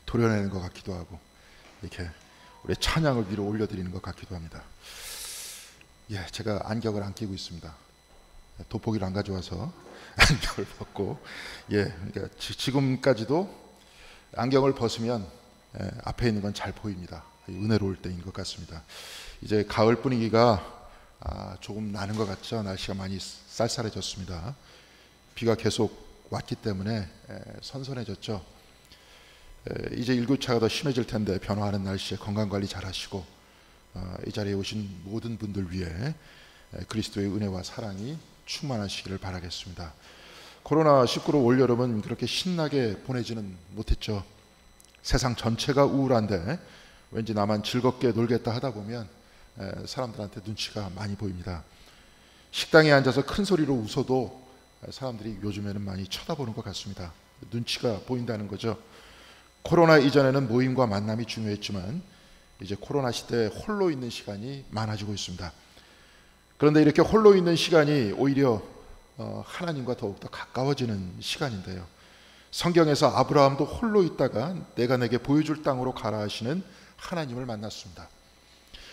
도려내는 것 같기도 하고 이렇게 우리 찬양을 위로 올려드리는 것 같기도 합니다. 예, 제가 안경을 안 끼고 있습니다. 돋보기를 안 가져와서 안경을 벗고, 그러니까 지금까지도 안경을 벗으면 앞에 있는 건 잘 보입니다. 은혜로울 때인 것 같습니다. 이제 가을 분위기가 조금 나는 것 같죠. 날씨가 많이 쌀쌀해졌습니다. 비가 계속 왔기 때문에 선선해졌죠. 이제 일교차가 더 심해질 텐데 변화하는 날씨에 건강관리 잘 하시고 이 자리에 오신 모든 분들 위해 그리스도의 은혜와 사랑이 충만하시기를 바라겠습니다. 코로나19로 올여름은 그렇게 신나게 보내지는 못했죠. 세상 전체가 우울한데 왠지 나만 즐겁게 놀겠다 하다 보면 사람들한테 눈치가 많이 보입니다. 식당에 앉아서 큰 소리로 웃어도 사람들이 요즘에는 많이 쳐다보는 것 같습니다. 눈치가 보인다는 거죠. 코로나 이전에는 모임과 만남이 중요했지만 이제 코로나 시대에 홀로 있는 시간이 많아지고 있습니다. 그런데 이렇게 홀로 있는 시간이 오히려 하나님과 더욱더 가까워지는 시간인데요. 성경에서 아브라함도 홀로 있다가 내가 내게 보여줄 땅으로 가라 하시는 하나님을 만났습니다.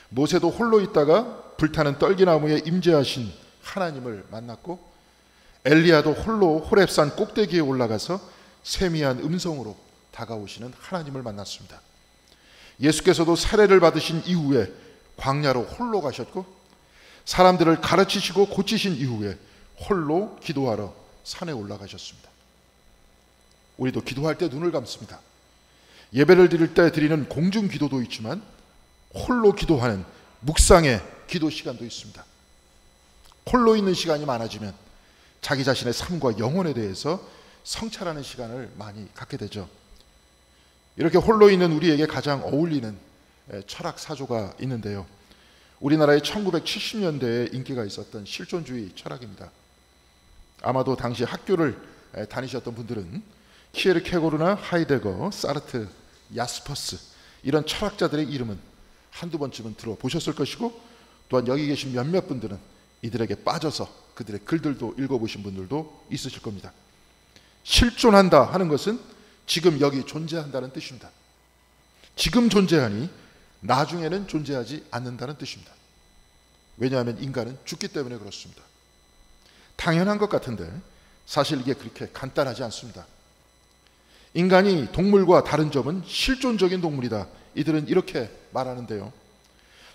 모세도 홀로 있다가 불타는 떨기나무에 임재하신 하나님을 만났고, 엘리야도 홀로 호렙산 꼭대기에 올라가서 세미한 음성으로 다가오시는 하나님을 만났습니다. 예수께서도 세례를 받으신 이후에 광야로 홀로 가셨고, 사람들을 가르치시고 고치신 이후에 홀로 기도하러 산에 올라가셨습니다. 우리도 기도할 때 눈을 감습니다. 예배를 드릴 때 드리는 공중 기도도 있지만 홀로 기도하는 묵상의 기도 시간도 있습니다. 홀로 있는 시간이 많아지면 자기 자신의 삶과 영혼에 대해서 성찰하는 시간을 많이 갖게 되죠. 이렇게 홀로 있는 우리에게 가장 어울리는 철학 사조가 있는데요. 우리나라의 1970년대에 인기가 있었던 실존주의 철학입니다. 아마도 당시 학교를 다니셨던 분들은 키에르케고르나 하이데거, 사르트, 야스퍼스 이런 철학자들의 이름은 한두 번쯤은 들어보셨을 것이고, 또한 여기 계신 몇몇 분들은 이들에게 빠져서 그들의 글들도 읽어보신 분들도 있으실 겁니다. 실존한다 하는 것은 지금 여기 존재한다는 뜻입니다. 지금 존재하니 나중에는 존재하지 않는다는 뜻입니다. 왜냐하면 인간은 죽기 때문에 그렇습니다. 당연한 것 같은데 사실 이게 그렇게 간단하지 않습니다. 인간이 동물과 다른 점은 실존적인 동물이다. 이들은 이렇게 말하는데요.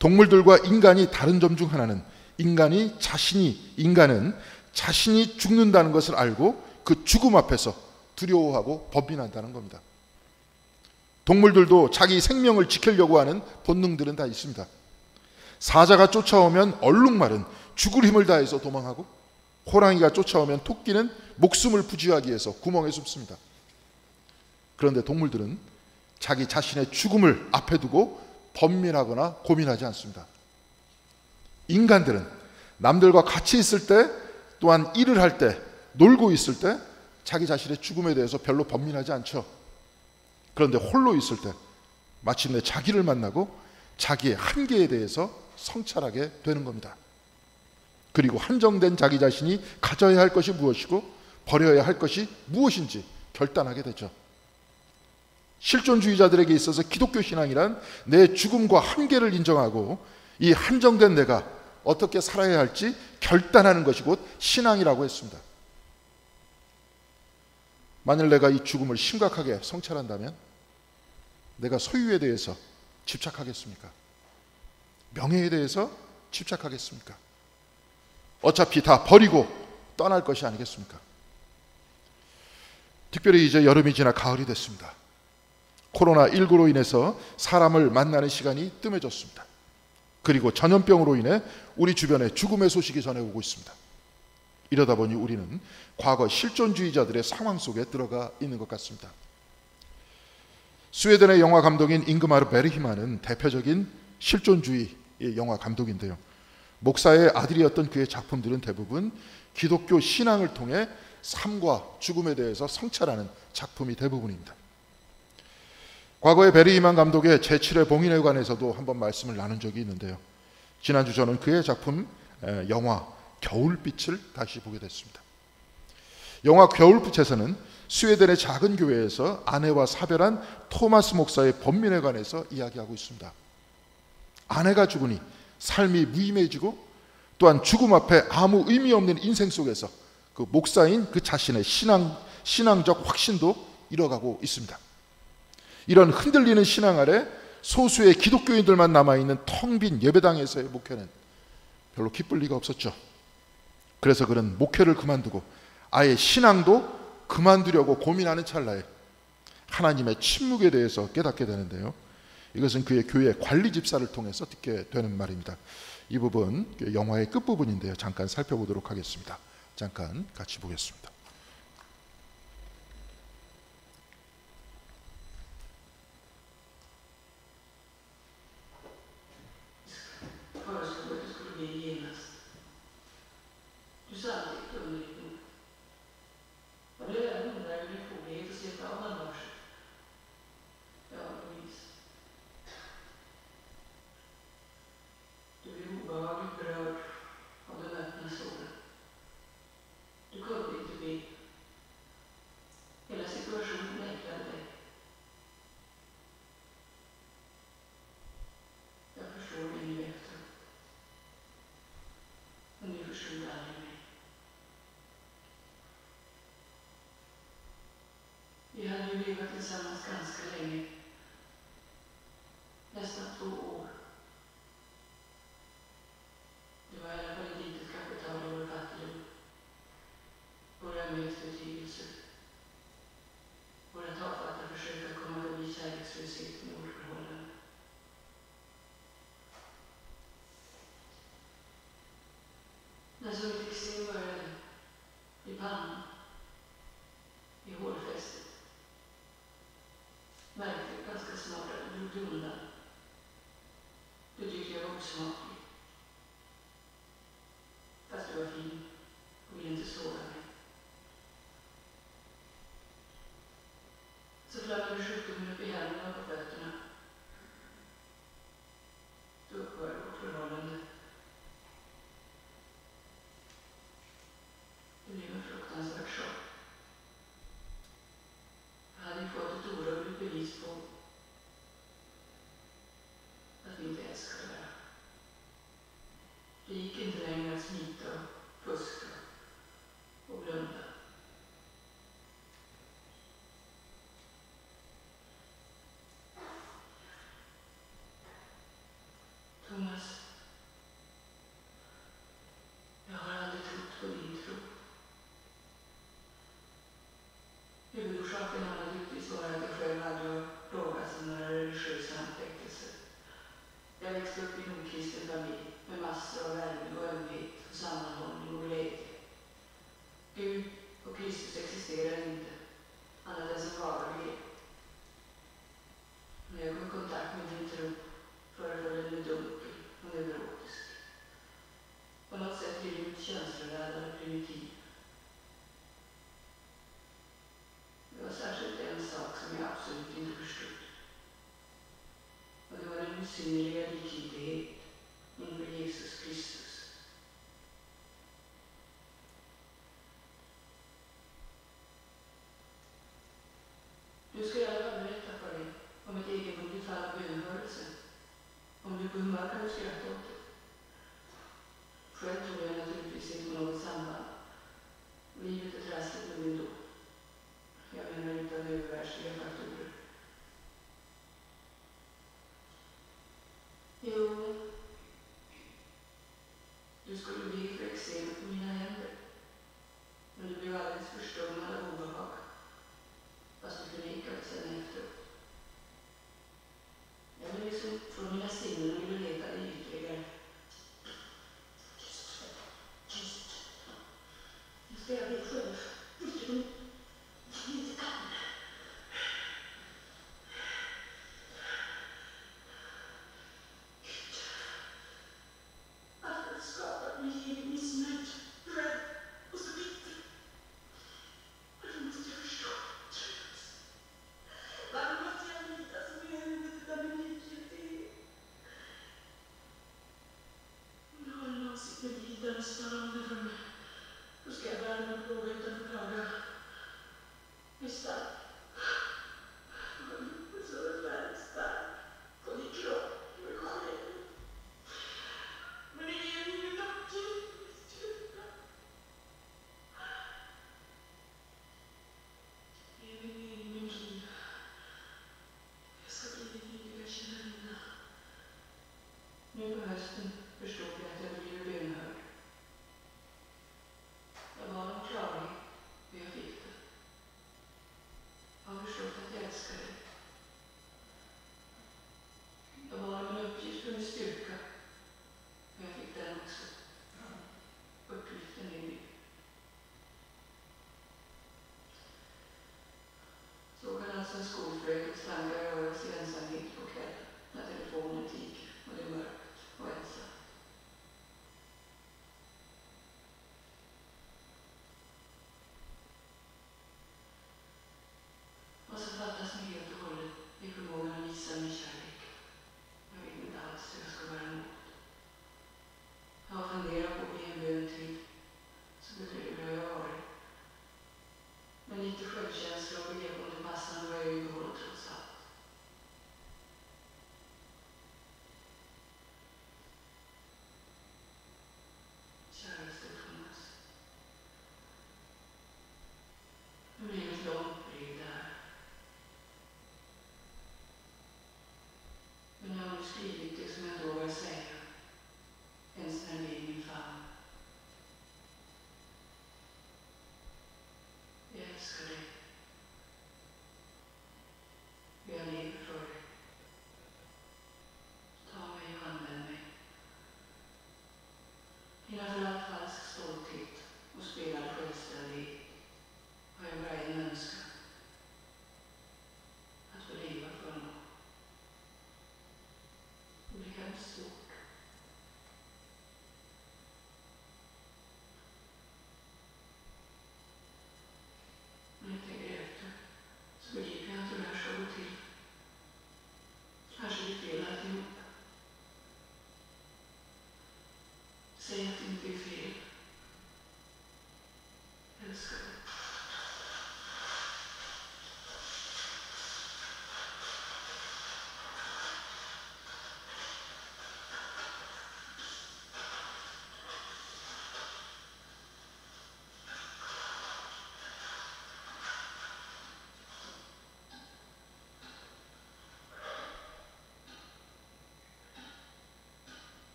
동물들과 인간이 다른 점 중 하나는 인간은 자신이 죽는다는 것을 알고 그 죽음 앞에서 두려워하고 범민한다는 겁니다. 동물들도 자기 생명을 지키려고 하는 본능들은 다 있습니다. 사자가 쫓아오면 얼룩말은 죽을 힘을 다해서 도망하고, 호랑이가 쫓아오면 토끼는 목숨을 부지하기 위해서 구멍에 숨습니다. 그런데 동물들은 자기 자신의 죽음을 앞에 두고 범민하거나 고민하지 않습니다. 인간들은 남들과 같이 있을 때, 또한 일을 할 때, 놀고 있을 때 자기 자신의 죽음에 대해서 별로 범민하지 않죠. 그런데 홀로 있을 때 마침내 자기를 만나고 자기의 한계에 대해서 성찰하게 되는 겁니다. 그리고 한정된 자기 자신이 가져야 할 것이 무엇이고 버려야 할 것이 무엇인지 결단하게 되죠. 실존주의자들에게 있어서 기독교 신앙이란 내 죽음과 한계를 인정하고 이 한정된 내가 어떻게 살아야 할지 결단하는 것이 곧 신앙이라고 했습니다. 만일 내가 이 죽음을 심각하게 성찰한다면 내가 소유에 대해서 집착하겠습니까? 명예에 대해서 집착하겠습니까? 어차피 다 버리고 떠날 것이 아니겠습니까? 특별히 이제 여름이 지나 가을이 됐습니다. 코로나19로 인해서 사람을 만나는 시간이 뜸해졌습니다. 그리고 전염병으로 인해 우리 주변에 죽음의 소식이 전해오고 있습니다. 이러다 보니 우리는 과거 실존주의자들의 상황 속에 들어가 있는 것 같습니다. 스웨덴의 영화 감독인 잉그마르 베르히만은 대표적인 실존주의 영화 감독인데요. 목사의 아들이었던 그의 작품들은 대부분 기독교 신앙을 통해 삶과 죽음에 대해서 성찰하는 작품이 대부분입니다. 과거에 베르히만 감독의 제7회 봉인에 관해서도 한번 말씀을 나눈 적이 있는데요. 지난주 저는 그의 작품 영화 겨울빛을 다시 보게 됐습니다. 영화 겨울빛에서는 스웨덴의 작은 교회에서 아내와 사별한 토마스 목사의 번민에 관해서 이야기하고 있습니다. 아내가 죽으니 삶이 무의미해지고 또한 죽음 앞에 아무 의미 없는 인생 속에서 그 목사인 그 자신의 신앙적 확신도 잃어가고 있습니다. 이런 흔들리는 신앙 아래 소수의 기독교인들만 남아있는 텅 빈 예배당에서의 목회는 별로 기쁠 리가 없었죠. 그래서 그는 목회를 그만두고 아예 신앙도 그만두려고 고민하는 찰나에 하나님의 침묵에 대해서 깨닫게 되는데요. 이것은 그의 교회 관리 집사를 통해서 듣게 되는 말입니다. 이 부분 영화의 끝부분인데요. 잠깐 살펴보도록 하겠습니다. 잠깐 같이 보겠습니다. Vi hade ju levat tillsammans ganska länge, nästan 2 år. Det var i alla fall ett litet kapital i vår fattigdom. Våra medförtygelse. Våra tafatta försök att komma förbi kärlekslösheten i vårt förhållande. När så mitt eksem började, i pannan, i hårfästet, märkte ganska snart att det drog undan. Det tyckte jag var osmakligt. Fast det var fin och ville inte såra mig. Så flammade sjukdomen upp i händerna och på fötterna. Då upphörde vårt förhållande. Det blev en fruktansvärd chock. Jag hade fått ett orubbligt bevis på att vi inte älskade varandra. Det gick inte längre att smita och fuska och blunda. Thomas, jag har aldrig trott på din tro. Huvudorsaken har naturligtvis varit att jag själv hade plågats av några religiösa anfäktelser. Jag växte upp i en okristen familj med massor av värme och ömhet och sammanhållning och glädje. Gud och Kristus existerar inte, annat än som vaga begrepp. När jag kom i kontakt med din tro föreföll den mig dunkel och neurotisk. På något sätt grymt känsloladdad och primitiv. Det var särskilt en sak som jag absolut inte förstod. Och det var den osynliga likgiltighet inför Jesus Kristus. Nu ska jag i alla fall berätta för dig om ett egendomligt fall av bönhörelse. Om du på humör kan du skratta åt det. Själv tror jag naturligtvis inte på något samband. Livet är trassligt nog ändå. Jag menar inte av övervärldsliga faktorer. Jo,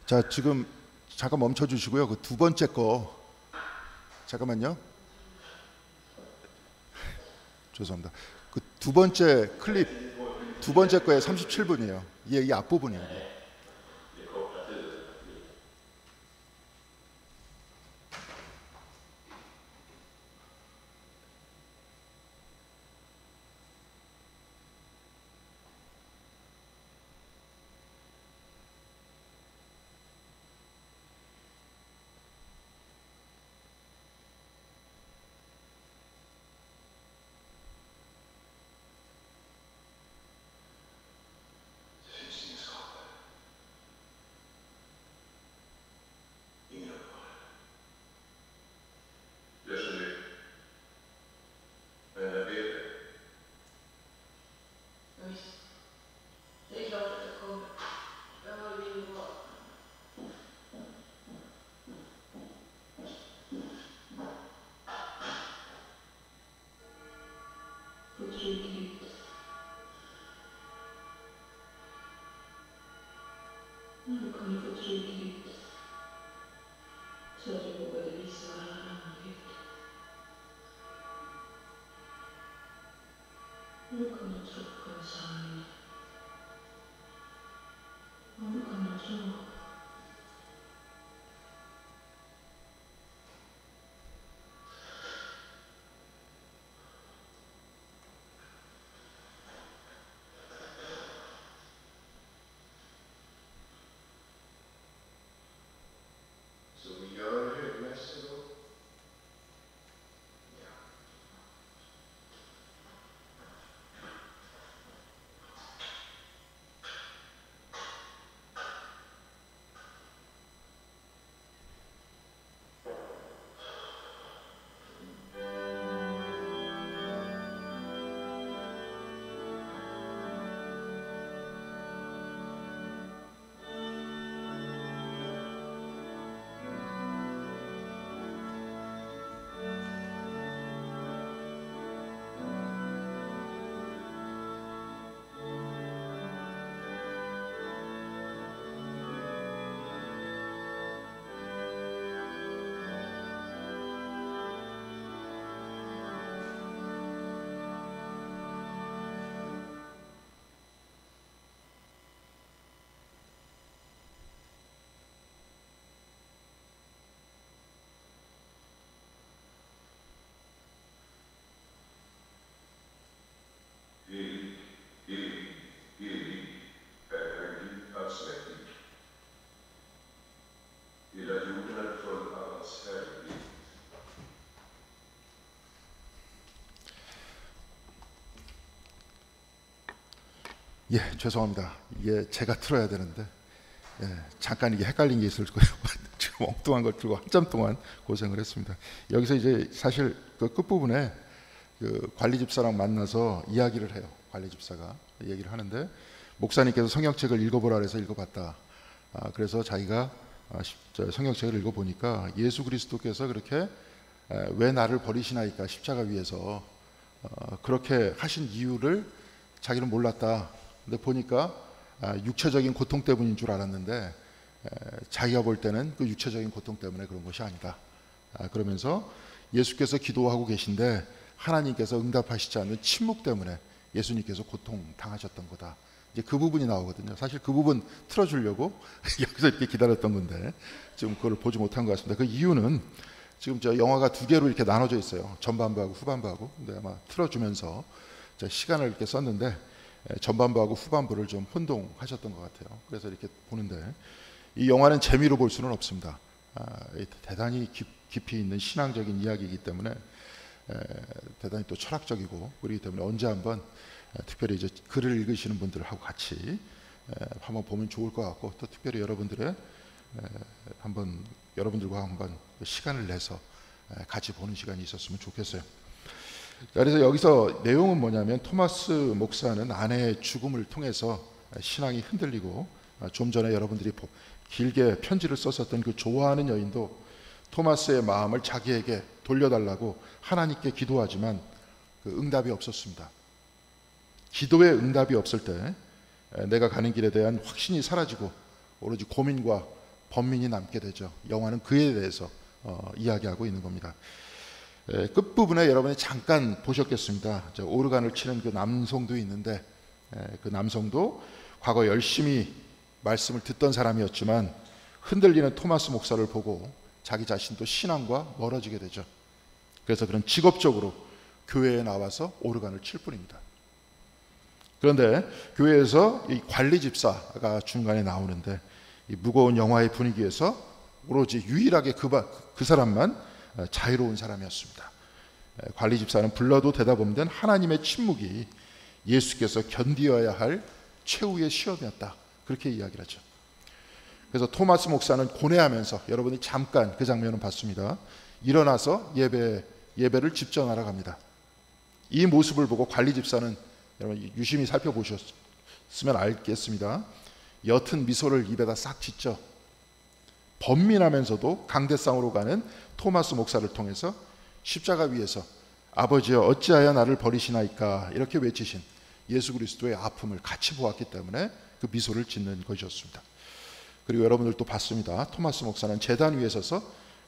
자, 지금 잠깐 멈춰 주시고요. 그 두 번째 거 잠깐만요. 죄송합니다. 그 두 번째 클립 두 번째 거에 37분이에요. 이 앞부분이에요. Nu kan du få trygghet så att du vågade visa varandra andlighet. Nu kan du tro på en sanning. Och nu kan du tro. Så vi gör högmässor då. Ja. Helig, helig, helig är Herren Gud allsmäktig. Hela jorden är full av hans härlighet. 예, 죄송합니다. 이게 제가 틀어야 되는데 잠깐 이게 헷갈린 게 있을 거예요. 지금 엉뚱한 걸 들고 한참 동안 고생을 했습니다. 여기서 이제 사실 그 끝부분에 그 관리 집사랑 만나서 이야기를 해요. 관리 집사가 얘기를 하는데 목사님께서 성경책을 읽어보라 해서 읽어봤다. 그래서 자기가 성경책을 읽어보니까 예수 그리스도께서 그렇게 왜 나를 버리시나이까 십자가 위에서 그렇게 하신 이유를 자기는 몰랐다. 근데 보니까 육체적인 고통 때문인 줄 알았는데 자기가 볼 때는 그 육체적인 고통 때문에 그런 것이 아니다. 그러면서 예수께서 기도하고 계신데 하나님께서 응답하시지 않는 침묵 때문에 예수님께서 고통 당하셨던 거다. 이제 그 부분이 나오거든요. 사실 그 부분 틀어주려고 여기서 이렇게 기다렸던 건데 지금 그걸 보지 못한 것 같습니다. 그 이유는 지금 저 영화가 두 개로 이렇게 나눠져 있어요. 전반부하고 후반부하고. 근데 아마 틀어주면서 시간을 이렇게 썼는데 전반부하고 후반부를 좀 혼동하셨던 것 같아요. 그래서 이렇게 보는데 이 영화는 재미로 볼 수는 없습니다. 대단히 깊이 있는 신앙적인 이야기이기 때문에 대단히 또 철학적이고 그렇기 때문에 언제 한번 특별히 이제 글을 읽으시는 분들하고 같이 한번 보면 좋을 것 같고 또 특별히 여러분들과 한번 시간을 내서 같이 보는 시간이 있었으면 좋겠어요. 그래서 여기서 내용은 뭐냐면 토마스 목사는 아내의 죽음을 통해서 신앙이 흔들리고 좀 전에 여러분들이 길게 편지를 썼었던 그 좋아하는 여인도 토마스의 마음을 자기에게 돌려달라고 하나님께 기도하지만 그 응답이 없었습니다. 기도의 응답이 없을 때 내가 가는 길에 대한 확신이 사라지고 오로지 고민과 번민이 남게 되죠. 영화는 그에 대해서 이야기하고 있는 겁니다. 끝부분에 여러분이 잠깐 보셨겠습니다. 오르간을 치는 그 남성도 있는데, 그 남성도 과거 열심히 말씀을 듣던 사람이었지만 흔들리는 토마스 목사를 보고 자기 자신도 신앙과 멀어지게 되죠. 그래서 그는 직업적으로 교회에 나와서 오르간을 칠 뿐입니다. 그런데 교회에서 이 관리 집사가 중간에 나오는데, 이 무거운 영화의 분위기에서 오로지 유일하게 그 사람만 자유로운 사람이었습니다. 관리 집사는 불러도 대답 없는 하나님의 침묵이 예수께서 견디어야 할 최후의 시험이었다, 그렇게 이야기를 하죠. 그래서 토마스 목사는 고뇌하면서, 여러분이 잠깐 그 장면을 봤습니다, 일어나서 예배를 집전하러 갑니다. 이 모습을 보고 관리 집사는, 여러분 유심히 살펴보셨으면 알겠습니다, 옅은 미소를 입에다 싹 짓죠. 번민하면서도 강대상으로 가는 토마스 목사를 통해서 십자가 위에서 아버지여 어찌하여 나를 버리시나이까 이렇게 외치신 예수 그리스도의 아픔을 같이 보았기 때문에 그 미소를 짓는 것이었습니다. 그리고 여러분들도 봤습니다. 토마스 목사는 제단 위에 서서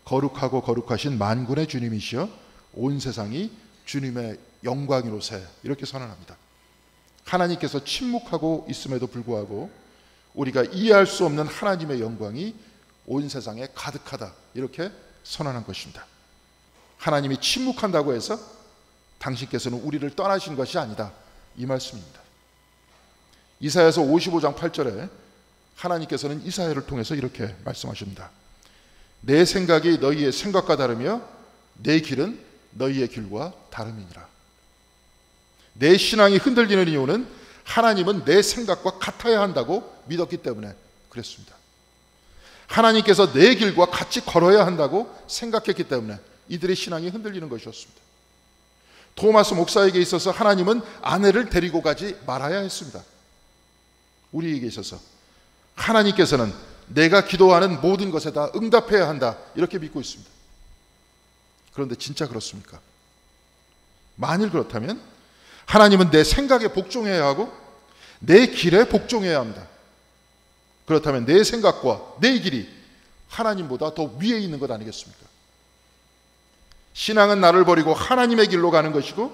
거룩하고 거룩하신 만군의 주님이시여 온 세상이 주님의 영광이로세 이렇게 선언합니다. 하나님께서 침묵하고 있음에도 불구하고 우리가 이해할 수 없는 하나님의 영광이 온 세상에 가득하다 이렇게 선언한 것입니다. 하나님이 침묵한다고 해서 당신께서는 우리를 떠나신 것이 아니다, 이 말씀입니다. 이사야서 55장 8절에 하나님께서는 이사야를 통해서 이렇게 말씀하십니다. 내 생각이 너희의 생각과 다르며 내 길은 너희의 길과 다름이니라. 내 신앙이 흔들리는 이유는 하나님은 내 생각과 같아야 한다고 믿었기 때문에 그랬습니다. 하나님께서 내 길과 같이 걸어야 한다고 생각했기 때문에 이들의 신앙이 흔들리는 것이었습니다. 토마스 목사에게 있어서 하나님은 아내를 데리고 가지 말아야 했습니다. 우리에게 있어서 하나님께서는 내가 기도하는 모든 것에 다 응답해야 한다 이렇게 믿고 있습니다. 그런데 진짜 그렇습니까? 만일 그렇다면 하나님은 내 생각에 복종해야 하고 내 길에 복종해야 합니다. 그렇다면 내 생각과 내 길이 하나님보다 더 위에 있는 것 아니겠습니까? 신앙은 나를 버리고 하나님의 길로 가는 것이고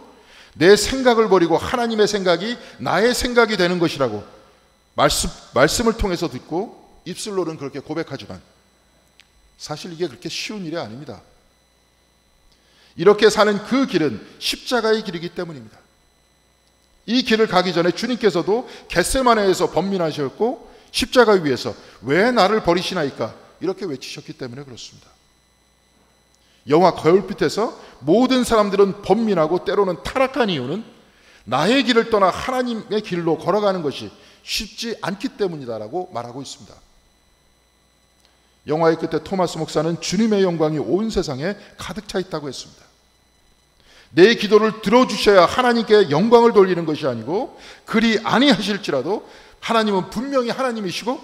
내 생각을 버리고 하나님의 생각이 나의 생각이 되는 것이라고 말씀을 통해서 듣고 입술로는 그렇게 고백하지만 사실 이게 그렇게 쉬운 일이 아닙니다. 이렇게 사는 그 길은 십자가의 길이기 때문입니다. 이 길을 가기 전에 주님께서도 겟세마네에서 번민하셨고 십자가 위에서 왜 나를 버리시나이까 이렇게 외치셨기 때문에 그렇습니다. 영화 거울빛에서 모든 사람들은 번민하고 때로는 타락한 이유는 나의 길을 떠나 하나님의 길로 걸어가는 것이 쉽지 않기 때문이다라고 말하고 있습니다. 영화의 끝에 토마스 목사는 주님의 영광이 온 세상에 가득 차 있다고 했습니다. 내 기도를 들어주셔야 하나님께 영광을 돌리는 것이 아니고 그리 아니하실지라도 하나님은 분명히 하나님이시고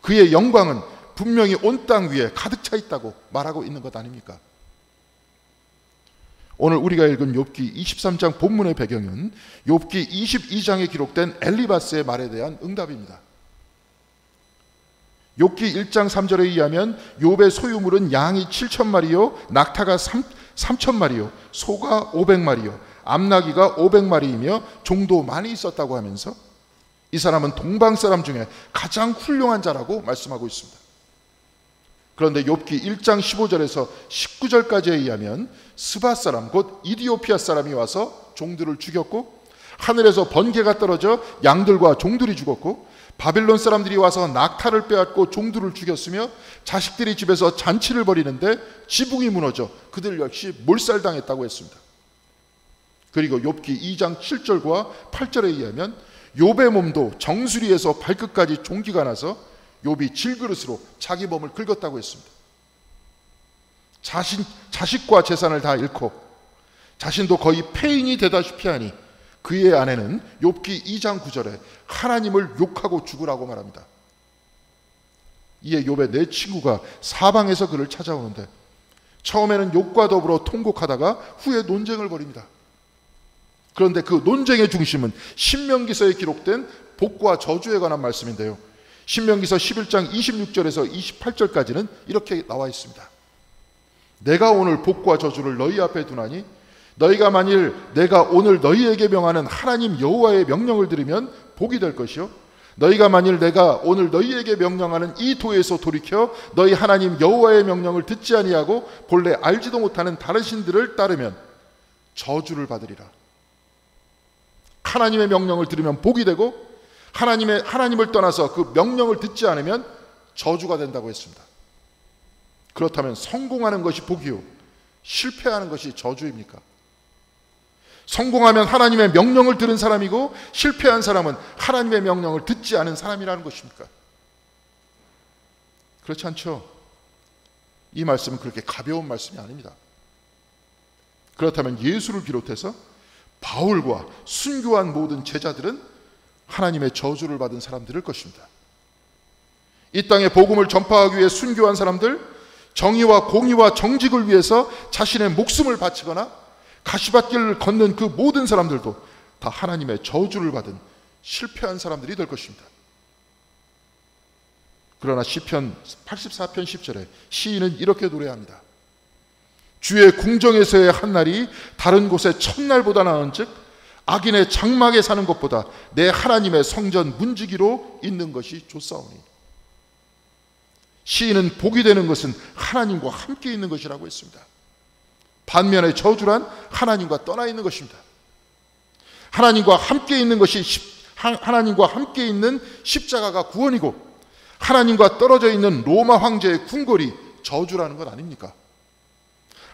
그의 영광은 분명히 온 땅 위에 가득 차 있다고 말하고 있는 것 아닙니까? 오늘 우리가 읽은 욥기 23장 본문의 배경은 욥기 22장에 기록된 엘리바스의 말에 대한 응답입니다. 욥기 1장 3절에 의하면 욥의 소유물은 양이 7,000마리요 낙타가 3,000마리요 소가 500마리요 암나귀가 500마리이며 종도 많이 있었다고 하면서 이 사람은 동방 사람 중에 가장 훌륭한 자라고 말씀하고 있습니다. 그런데 욥기 1장 15절에서 19절까지에 의하면 스바 사람 곧 이디오피아 사람이 와서 종들을 죽였고 하늘에서 번개가 떨어져 양들과 종들이 죽었고 바빌론 사람들이 와서 낙타를 빼앗고 종들을 죽였으며 자식들이 집에서 잔치를 벌이는데 지붕이 무너져 그들 역시 몰살당했다고 했습니다. 그리고 욥기 2장 7절과 8절에 의하면 욥의 몸도 정수리에서 발끝까지 종기가 나서 욥이 질그릇으로 자기 몸을 긁었다고 했습니다. 자식과 재산을 다 잃고 자신도 거의 폐인이 되다시피 하니 그의 아내는 욥기 2장 9절에 하나님을 욕하고 죽으라고 말합니다. 이에 욥의 네 친구가 사방에서 그를 찾아오는데 처음에는 욕과 더불어 통곡하다가 후에 논쟁을 벌입니다. 그런데 그 논쟁의 중심은 신명기서에 기록된 복과 저주에 관한 말씀인데요. 신명기서 11장 26절에서 28절까지는 이렇게 나와 있습니다. 내가 오늘 복과 저주를 너희 앞에 두나니 너희가 만일 내가 오늘 너희에게 명하는 하나님 여호와의 명령을 들으면 복이 될 것이요 너희가 만일 내가 오늘 너희에게 명령하는 이 도에서 돌이켜 너희 하나님 여호와의 명령을 듣지 아니하고 본래 알지도 못하는 다른 신들을 따르면 저주를 받으리라. 하나님의 명령을 들으면 복이 되고 하나님을 떠나서 그 명령을 듣지 않으면 저주가 된다고 했습니다. 그렇다면 성공하는 것이 복이요 실패하는 것이 저주입니까? 성공하면 하나님의 명령을 들은 사람이고 실패한 사람은 하나님의 명령을 듣지 않은 사람이라는 것입니까? 그렇지 않죠? 이 말씀은 그렇게 가벼운 말씀이 아닙니다. 그렇다면 예수를 비롯해서 바울과 순교한 모든 제자들은 하나님의 저주를 받은 사람들일 것입니다. 이 땅에 복음을 전파하기 위해 순교한 사람들, 정의와 공의와 정직을 위해서 자신의 목숨을 바치거나 가시밭길을 걷는 그 모든 사람들도 다 하나님의 저주를 받은 실패한 사람들이 될 것입니다. 그러나 시편 84편 10절에 시인은 이렇게 노래합니다. 주의 궁정에서의 한날이 다른 곳의 첫날보다 나은즉 악인의 장막에 사는 것보다 내 하나님의 성전 문지기로 있는 것이 좋사오니. 시인은 복이 되는 것은 하나님과 함께 있는 것이라고 했습니다. 반면에 저주란 하나님과 떠나 있는 것입니다. 하나님과 함께 있는 것이 하나님과 함께 있는 십자가가 구원이고 하나님과 떨어져 있는 로마 황제의 궁궐이 저주라는 것 아닙니까?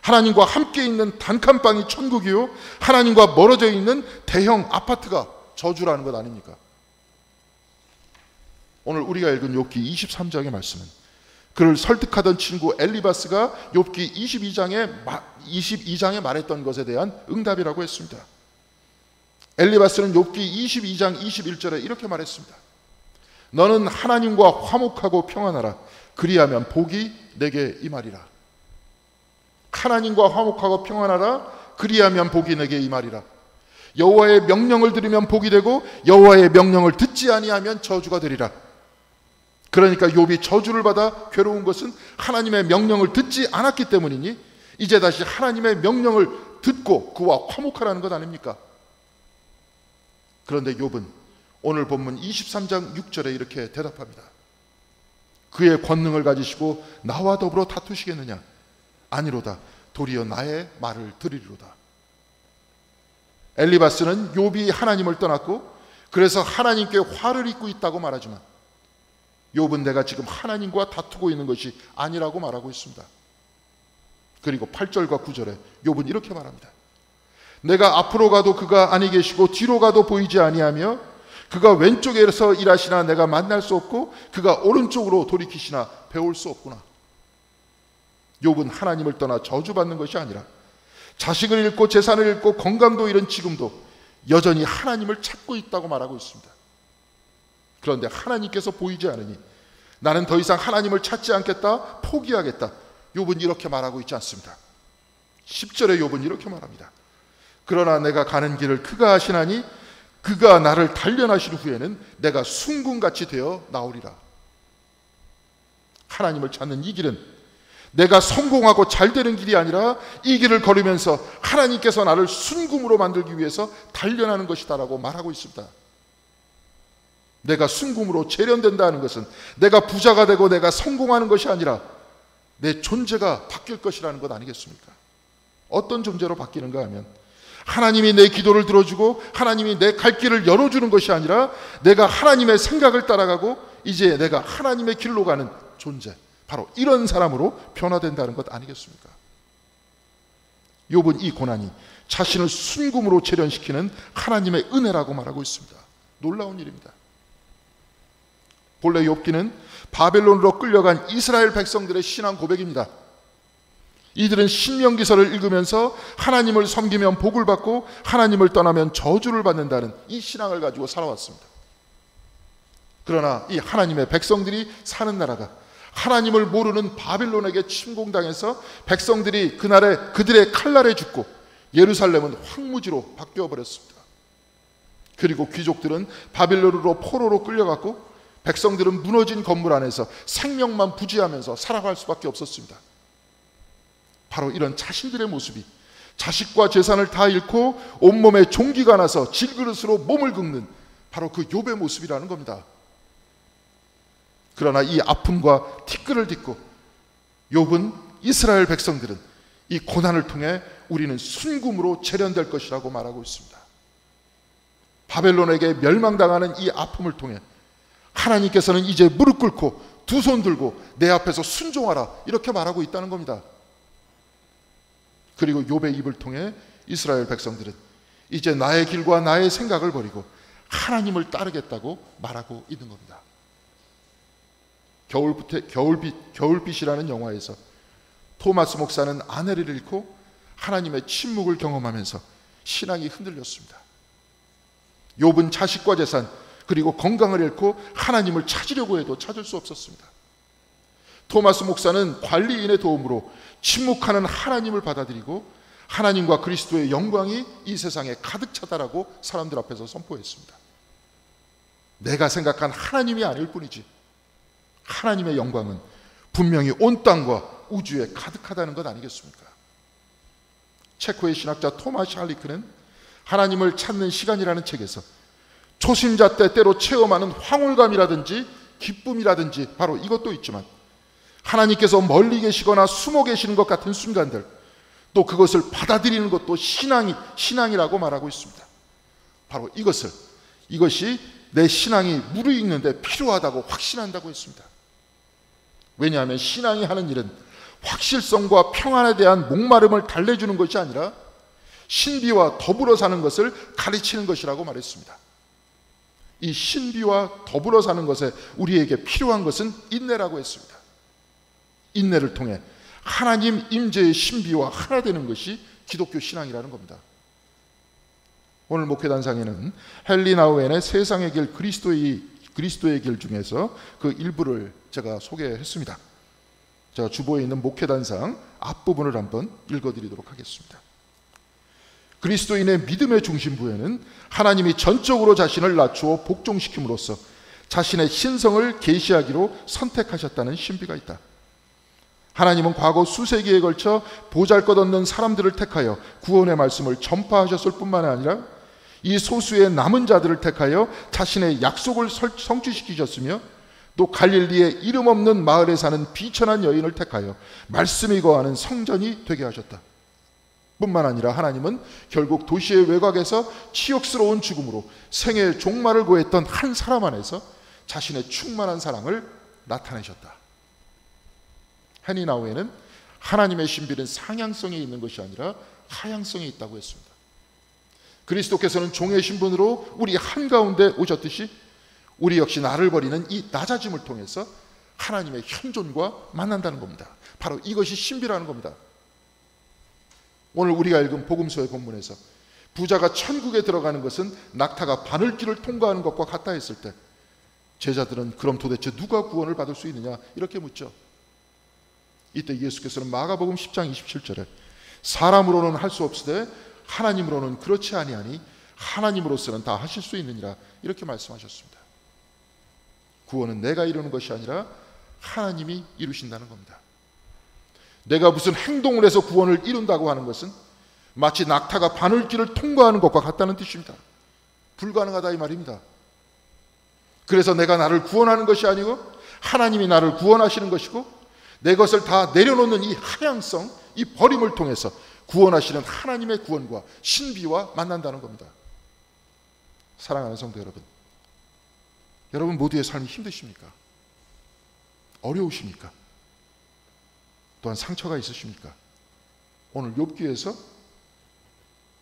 하나님과 함께 있는 단칸방이 천국이요 하나님과 멀어져 있는 대형 아파트가 저주라는 것 아닙니까? 오늘 우리가 읽은 욥기 23장의 말씀은 그를 설득하던 친구 엘리바스가 욥기 22장에 말했던 것에 대한 응답이라고 했습니다. 엘리바스는 욥기 22장 21절에 이렇게 말했습니다. 너는 하나님과 화목하고 평안하라. 그리하면 복이 내게 임하리라. 하나님과 화목하고 평안하라. 그리하면 복이 내게 임하리라. 여호와의 명령을 들으면 복이 되고 여호와의 명령을 듣지 아니하면 저주가 되리라. 그러니까 욥이 저주를 받아 괴로운 것은 하나님의 명령을 듣지 않았기 때문이니 이제 다시 하나님의 명령을 듣고 그와 화목하라는 것 아닙니까? 그런데 욥은 오늘 본문 23장 6절에 이렇게 대답합니다. 그의 권능을 가지시고 나와 더불어 다투시겠느냐? 아니로다. 도리어 나의 말을 들으리로다. 엘리바스는 욥이 하나님을 떠났고 그래서 하나님께 화를 입고 있다고 말하지만 욥은 내가 지금 하나님과 다투고 있는 것이 아니라고 말하고 있습니다. 그리고 8절과 9절에 욥은 이렇게 말합니다. 내가 앞으로 가도 그가 아니 계시고 뒤로 가도 보이지 아니하며 그가 왼쪽에서 일하시나 내가 만날 수 없고 그가 오른쪽으로 돌이키시나 배울 수 없구나. 욥은 하나님을 떠나 저주받는 것이 아니라 자식을 잃고 재산을 잃고 건강도 잃은 지금도 여전히 하나님을 찾고 있다고 말하고 있습니다. 그런데 하나님께서 보이지 않으니 나는 더 이상 하나님을 찾지 않겠다, 포기하겠다. 욥은 이렇게 말하고 있지 않습니다. 10절에 욥은 이렇게 말합니다. 그러나 내가 가는 길을 그가 아시나니 그가 나를 단련하신 후에는 내가 순금같이 되어 나오리라. 하나님을 찾는 이 길은 내가 성공하고 잘 되는 길이 아니라 이 길을 걸으면서 하나님께서 나를 순금으로 만들기 위해서 단련하는 것이다라고 말하고 있습니다. 내가 순금으로 재련된다는 것은 내가 부자가 되고 내가 성공하는 것이 아니라 내 존재가 바뀔 것이라는 것 아니겠습니까? 어떤 존재로 바뀌는가 하면 하나님이 내 기도를 들어주고 하나님이 내 갈 길을 열어주는 것이 아니라 내가 하나님의 생각을 따라가고 이제 내가 하나님의 길로 가는 존재, 바로 이런 사람으로 변화된다는 것 아니겠습니까? 욥은 이 고난이 자신을 순금으로 재련시키는 하나님의 은혜라고 말하고 있습니다. 놀라운 일입니다. 본래 욥기는 바벨론으로 끌려간 이스라엘 백성들의 신앙 고백입니다. 이들은 신명기서를 읽으면서 하나님을 섬기면 복을 받고 하나님을 떠나면 저주를 받는다는 이 신앙을 가지고 살아왔습니다. 그러나 이 하나님의 백성들이 사는 나라가 하나님을 모르는 바벨론에게 침공당해서 백성들이 그날에 그들의 칼날에 죽고 예루살렘은 황무지로 바뀌어 버렸습니다. 그리고 귀족들은 바벨론으로 포로로 끌려갔고 백성들은 무너진 건물 안에서 생명만 부지하면서 살아갈 수밖에 없었습니다. 바로 이런 자신들의 모습이 자식과 재산을 다 잃고 온몸에 종기가 나서 질그릇으로 몸을 긁는 바로 그 욥의 모습이라는 겁니다. 그러나 이 아픔과 티끌을 딛고 욥은, 이스라엘 백성들은 이 고난을 통해 우리는 순금으로 재련될 것이라고 말하고 있습니다. 바벨론에게 멸망당하는 이 아픔을 통해 하나님께서는 이제 무릎 꿇고 두 손 들고 내 앞에서 순종하라, 이렇게 말하고 있다는 겁니다. 그리고 욥의 입을 통해 이스라엘 백성들은 이제 나의 길과 나의 생각을 버리고 하나님을 따르겠다고 말하고 있는 겁니다. 겨울빛이라는 영화에서 토마스 목사는 아내를 잃고 하나님의 침묵을 경험하면서 신앙이 흔들렸습니다. 욥은 자식과 재산 그리고 건강을 잃고 하나님을 찾으려고 해도 찾을 수 없었습니다. 토마스 목사는 관리인의 도움으로 침묵하는 하나님을 받아들이고 하나님과 그리스도의 영광이 이 세상에 가득 차다라고 사람들 앞에서 선포했습니다. 내가 생각한 하나님이 아닐 뿐이지 하나님의 영광은 분명히 온 땅과 우주에 가득하다는 것 아니겠습니까? 체코의 신학자 토마스 할리크는 하나님을 찾는 시간이라는 책에서 초심자 때 때로 체험하는 황홀감이라든지 기쁨이라든지 바로 이것도 있지만 하나님께서 멀리 계시거나 숨어 계시는 것 같은 순간들, 또 그것을 받아들이는 것도 신앙이라고 말하고 있습니다. 바로 이것이 내 신앙이 무르익는데 필요하다고 확신한다고 했습니다. 왜냐하면 신앙이 하는 일은 확실성과 평안에 대한 목마름을 달래주는 것이 아니라 신비와 더불어 사는 것을 가르치는 것이라고 말했습니다. 이 신비와 더불어 사는 것에 우리에게 필요한 것은 인내라고 했습니다. 인내를 통해 하나님 임재의 신비와 하나 되는 것이 기독교 신앙이라는 겁니다. 오늘 목회단상에는 헨리 나우엔의 세상의 길 그리스도의 길 중에서 그 일부를 제가 소개했습니다. 제가 주보에 있는 목회단상 앞부분을 한번 읽어드리도록 하겠습니다. 그리스도인의 믿음의 중심부에는 하나님이 전적으로 자신을 낮추어 복종시킴으로써 자신의 신성을 계시하기로 선택하셨다는 신비가 있다. 하나님은 과거 수세기에 걸쳐 보잘것없는 사람들을 택하여 구원의 말씀을 전파하셨을 뿐만 아니라 이 소수의 남은 자들을 택하여 자신의 약속을 성취시키셨으며 또 갈릴리의 이름 없는 마을에 사는 비천한 여인을 택하여 말씀이 거하는 성전이 되게 하셨다. 뿐만 아니라 하나님은 결국 도시의 외곽에서 치욕스러운 죽음으로 생애의 종말을 고했던 한 사람 안에서 자신의 충만한 사랑을 나타내셨다. 헨리 나우엔은 하나님의 신비는 상향성에 있는 것이 아니라 하향성에 있다고 했습니다. 그리스도께서는 종의 신분으로 우리 한가운데 오셨듯이 우리 역시 나를 버리는 이 낮아짐을 통해서 하나님의 현존과 만난다는 겁니다. 바로 이것이 신비라는 겁니다. 오늘 우리가 읽은 복음서의 본문에서 부자가 천국에 들어가는 것은 낙타가 바늘길을 통과하는 것과 같다 했을 때 제자들은 그럼 도대체 누가 구원을 받을 수 있느냐 이렇게 묻죠. 이때 예수께서는 마가복음 10장 27절에 사람으로는 할 수 없으되 하나님으로는 그렇지 아니하니 하나님으로서는 다 하실 수 있느니라 이렇게 말씀하셨습니다. 구원은 내가 이루는 것이 아니라 하나님이 이루신다는 겁니다. 내가 무슨 행동을 해서 구원을 이룬다고 하는 것은 마치 낙타가 바늘길을 통과하는 것과 같다는 뜻입니다. 불가능하다 이 말입니다. 그래서 내가 나를 구원하는 것이 아니고 하나님이 나를 구원하시는 것이고 내 것을 다 내려놓는 이 하향성, 이 버림을 통해서 구원하시는 하나님의 구원과 신비와 만난다는 겁니다. 사랑하는 성도 여러분, 여러분 모두의 삶이 힘드십니까? 어려우십니까? 또한 상처가 있으십니까? 오늘 욥기에서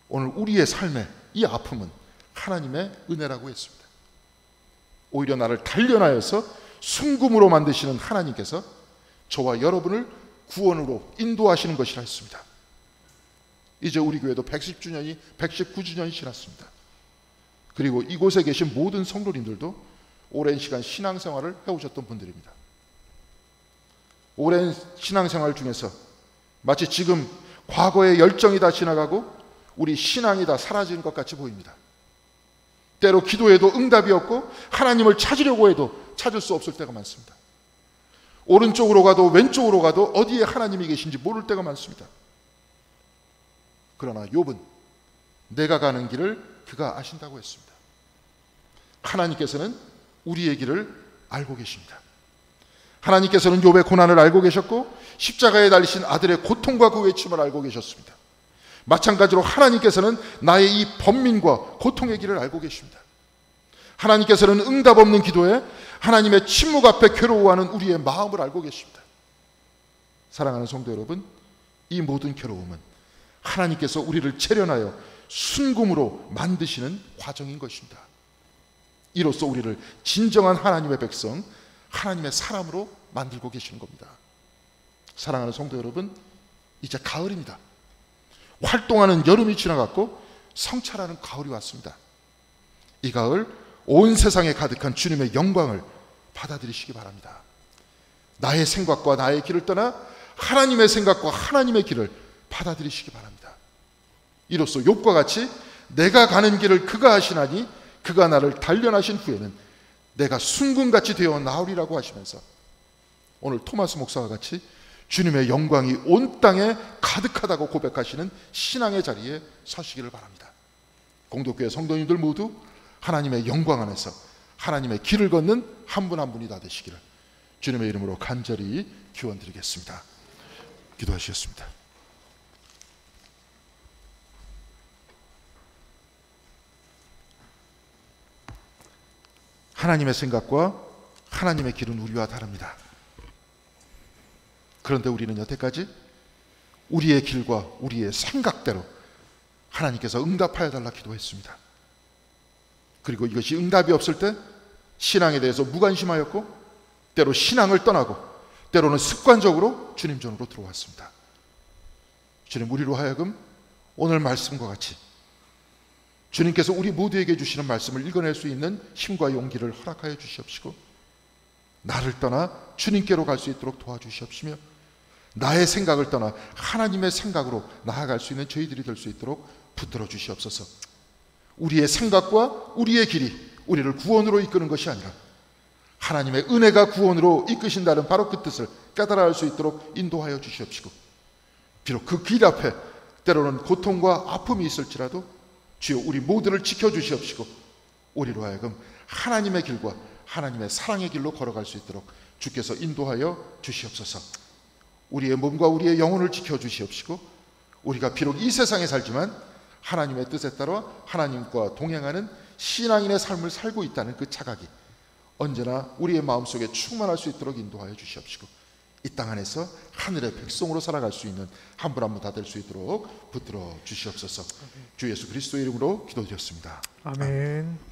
오늘 우리의 삶의 이 아픔은 하나님의 은혜라고 했습니다. 오히려 나를 단련하여서 순금으로 만드시는 하나님께서 저와 여러분을 구원으로 인도하시는 것이라 했습니다. 이제 우리 교회도 119주년이 지났습니다. 그리고 이곳에 계신 모든 성도님들도 오랜 시간 신앙생활을 해오셨던 분들입니다. 오랜 신앙생활 중에서 마치 지금 과거의 열정이 다 지나가고 우리 신앙이 다 사라지는 것 같이 보입니다. 때로 기도해도 응답이 없고 하나님을 찾으려고 해도 찾을 수 없을 때가 많습니다. 오른쪽으로 가도 왼쪽으로 가도 어디에 하나님이 계신지 모를 때가 많습니다. 그러나 욥은 내가 가는 길을 그가 아신다고 했습니다. 하나님께서는 우리의 길을 알고 계십니다. 하나님께서는 욥의 고난을 알고 계셨고 십자가에 달리신 아들의 고통과 그 외침을 알고 계셨습니다. 마찬가지로 하나님께서는 나의 이 번민과 고통의 길을 알고 계십니다. 하나님께서는 응답 없는 기도에 하나님의 침묵 앞에 괴로워하는 우리의 마음을 알고 계십니다. 사랑하는 성도 여러분, 이 모든 괴로움은 하나님께서 우리를 체련하여 순금으로 만드시는 과정인 것입니다. 이로써 우리를 진정한 하나님의 백성, 하나님의 사람으로 만들고 계시는 겁니다. 사랑하는 성도 여러분, 이제 가을입니다. 활동하는 여름이 지나갔고 성찰하는 가을이 왔습니다. 이 가을 온 세상에 가득한 주님의 영광을 받아들이시기 바랍니다. 나의 생각과 나의 길을 떠나 하나님의 생각과 하나님의 길을 받아들이시기 바랍니다. 이로써 욥과 같이 내가 가는 길을 그가 하시나니 그가 나를 단련하신 후에는 내가 순금같이 되어 나오리라고 하시면서 오늘 토마스 목사와 같이 주님의 영광이 온 땅에 가득하다고 고백하시는 신앙의 자리에 서시기를 바랍니다. 공동교회 성도님들 모두 하나님의 영광 안에서 하나님의 길을 걷는 한 분 한 분이 다 되시기를 주님의 이름으로 간절히 기원드리겠습니다. 기도하시겠습니다. 하나님의 생각과 하나님의 길은 우리와 다릅니다. 그런데 우리는 여태까지 우리의 길과 우리의 생각대로 하나님께서 응답하여 달라 기도했습니다. 그리고 이것이 응답이 없을 때 신앙에 대해서 무관심하였고 때로 신앙을 떠나고 때로는 습관적으로 주님 전으로 들어왔습니다. 주님, 우리로 하여금 오늘 말씀과 같이 주님께서 우리 모두에게 주시는 말씀을 읽어낼 수 있는 힘과 용기를 허락하여 주시옵시고 나를 떠나 주님께로 갈 수 있도록 도와주시옵시며 나의 생각을 떠나 하나님의 생각으로 나아갈 수 있는 저희들이 될 수 있도록 붙들어 주시옵소서. 우리의 생각과 우리의 길이 우리를 구원으로 이끄는 것이 아니라 하나님의 은혜가 구원으로 이끄신다는 바로 그 뜻을 깨달아 알 수 있도록 인도하여 주시옵시고 비록 그 길 앞에 때로는 고통과 아픔이 있을지라도 주여 우리 모두를 지켜주시옵시고 우리로 하여금 하나님의 길과 하나님의 사랑의 길로 걸어갈 수 있도록 주께서 인도하여 주시옵소서. 우리의 몸과 우리의 영혼을 지켜주시옵시고 우리가 비록 이 세상에 살지만 하나님의 뜻에 따라 하나님과 동행하는 신앙인의 삶을 살고 있다는 그 자각이 언제나 우리의 마음속에 충만할 수 있도록 인도하여 주시옵시고 이 땅 안에서 하늘의 백성으로 살아갈 수 있는 한 분 한 분 다 될 수 있도록 붙들어 주시옵소서. 주 예수 그리스도의 이름으로 기도드렸습니다. 아멘.